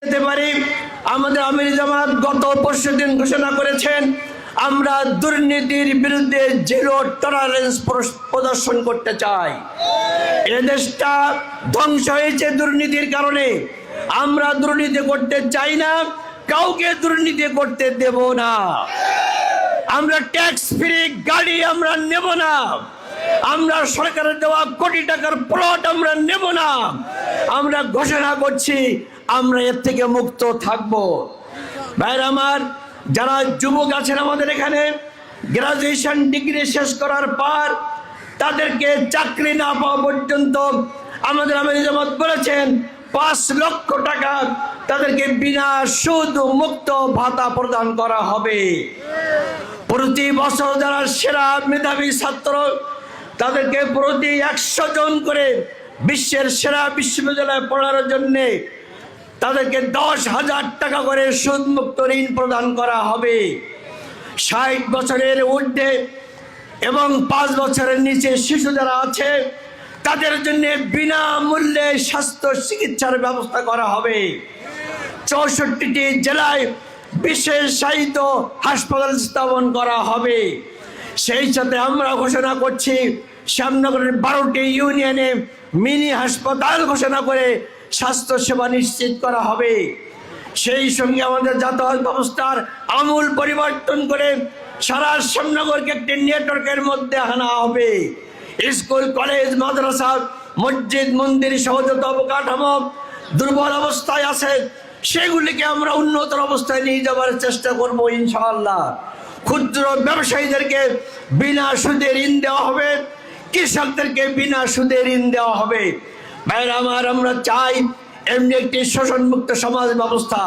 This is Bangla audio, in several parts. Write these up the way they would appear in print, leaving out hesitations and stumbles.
যেতে পারি। আমাদের আমির জামাত গত পরশুদিন ঘোষণা করেছেন আমরা দুর্নীতির বিরুদ্ধে জিরো টলারেন্স প্রদর্শন করতে চাই। এ দেশটা ধ্বংস হয়েছে দুর্নীতির কারণে। আমরা দুর্নীতি করতে চাই না, কাউকে দুর্নীতি করতে দেব না। আমরা ট্যাক্স ফ্রি গাড়ি আমরা নেব না। আমরা সরকারের দেওয়া কোটি টাকার প্লট আমরা নেব না। আমরা ঘোষণা করছি আমরা এর থেকে মুক্ত থাকব। ভাইরা আমার, যারা যুবক আছেন আমাদের এখানে, গ্রাজুয়েশন ডিগ্রি শেষ করার পর তাদেরকে চাকরি না পাওয়া পর্যন্ত আমাদের আমির জামাত বলেছেন 5 লক্ষ টাকা তাদেরকে বিনা সুদ মুক্ত ভাতা প্রদান করা হবে। প্রতি বছর যারা সেরা মেধাবী ছাত্র তাদেরকে প্রতি 100 জন করে বিশ্বের সেরা বিশ্ববিদ্যালয়ে পড়ার জন্য তাদেরকে 10,000 টাকা করে সুদমুক্ত ঋণ প্রদান করা হবে। 60 বছরের ঊর্ধ্বে এবং 5 বছরের নিচে শিশু যারা আছে তাদের জন্য বিনামূল্যে স্বাস্থ্য চিকিৎসার ব্যবস্থা করা হবে। 64টি জেলায় বিশেষায়িত হাসপাতাল স্থাপন করা হবে। সেই সাথে আমরা ঘোষণা করছি শ্যামনগরের 12টি ইউনিয়নে মিনি হাসপাতাল ঘোষণা করে স্বাস্থ্য সেবা নিশ্চিত করা হবে। সেই সঙ্গে আমাদের যাতায়াত ব্যবস্থার আমূল পরিবর্তন করে সারা শ্যামনগরকে একটি নেটওয়ার্কের মধ্যে আনা হবে। স্কুল, কলেজ, মাদ্রাসা, মসজিদ, মন্দির সহ যত অবকাঠামো দুর্বল অবস্থায় আছে সেগুলিকে আমরা উন্নত অবস্থায় নিয়ে যাওয়ার চেষ্টা করব ইনশাআল্লাহ। ক্ষুদ্র ব্যবসায়ীদেরকে বিনা সুদে ঋণ দেওয়া হবে, কৃষকদেরকে বিনা সুদে ঋণ দেওয়া হবে। ভাইরা আমার, আমরা চাই এমনি একটি শোষণমুক্ত সমাজ ব্যবস্থা।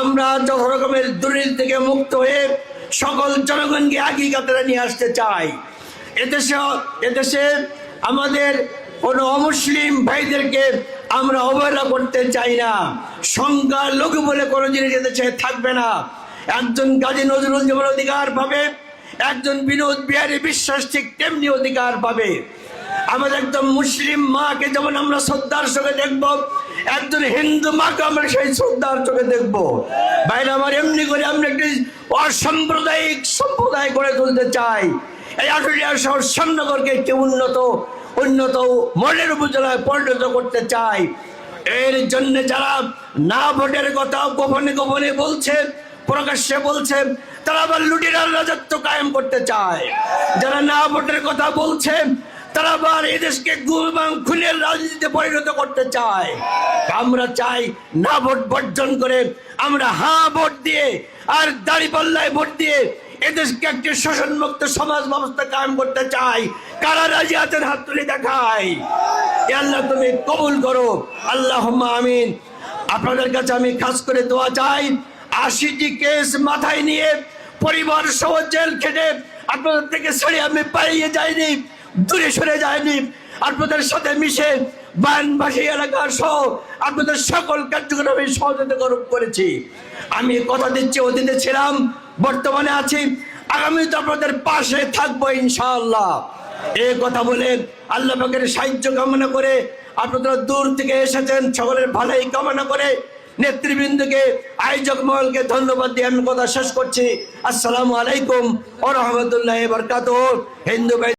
আমরা যত রকমের দুর্নীতি থেকে মুক্ত হয়ে সকল জনগণকে একই কাতারে নিয়ে আসতে চাই। এদেশে আমাদের কোনো অমুসলিম ভাইদেরকে আমরা অবহেলা করতে চাই না। সংখ্যালঘু বলে কোনো জিনিস এদেশে থাকবে না। একজন কাজী নজরুল যেমন অধিকার পাবে, একজন বিনোদ বিহারী বিশ্বাস ঠিক তেমনি অধিকার পাবে। আমাদের একজন মুসলিম মাকে যেমন আমরা শ্রদ্ধার চোখে দেখব, একজন হিন্দু মাকে আমরা সেই শ্রদ্ধার চোখে দেখব। বাইরে আমার এমনি করে আমরা একটি অসাম্প্রদায়িক সম্প্রদায় গড়ে তুলতে চাই। এই আশুলিয়া শহর শ্যামনগরকে একটি উন্নত মডেল উপজেলায় পরিণত করতে চাই। এর জন্য যারা না ভোটের কথা গোপনে গোপনে বলছে, প্রকাশ্যে বলছে, তারা আবার লুটেরার রাজত্ব কায়েম করতে চায়। যারা না ভোটের কথা বলছে তারা আবার এদেশকে গুম এবং খুনের রাজনীতিতে পরিণত করতে চায়। আমরা চাই না ভোট বর্জন করে আমরা হ্যাঁ ভোট দিয়ে আর দাঁড়িপাল্লায় ভোট দিয়ে এদেশকে একটি শোষণমুক্ত সমাজ ব্যবস্থা কায়েম করতে চাই। কারা রাজি আছেন হাত তুলে দেখায়। আল্লাহ তুমি কবুল করো, আল্লাহুম্মা আমিন। আপনাদের কাছে আমি খাস করে দোয়া চাই, 80টি কেস মাথায় নিয়ে পরিবার সহ জেল খেটে আপনাদের থেকে ছেড়ে আমি পালিয়ে যাইনি, দূরে সরে যায়নি। আপনাদের সাথে মিশে বানবাসী এলাকার সহ আপনাদের সকল কার্যক্রমে সহযোগিতা করেছি। আমি কথা দিচ্ছি, অতীতে ছিলাম, বর্তমানে আছি, আগামীতে আপনাদের পাশে থাকবো ইনশাআল্লাহ। এই কথা বলে আল্লাহ পাকের সাহায্য কামনা করে, আপনারা দূর থেকে এসেছেন, সকলের ভালোই কামনা করে নেতৃবৃন্দকে, আয়োজক মহলকে ধন্যবাদ দিয়ে আমি কথা শেষ করছি। আসসালামু আলাইকুম ওয়া রাহমাতুল্লাহি ওয়া বারাকাতুহু। হিন্দু ভাই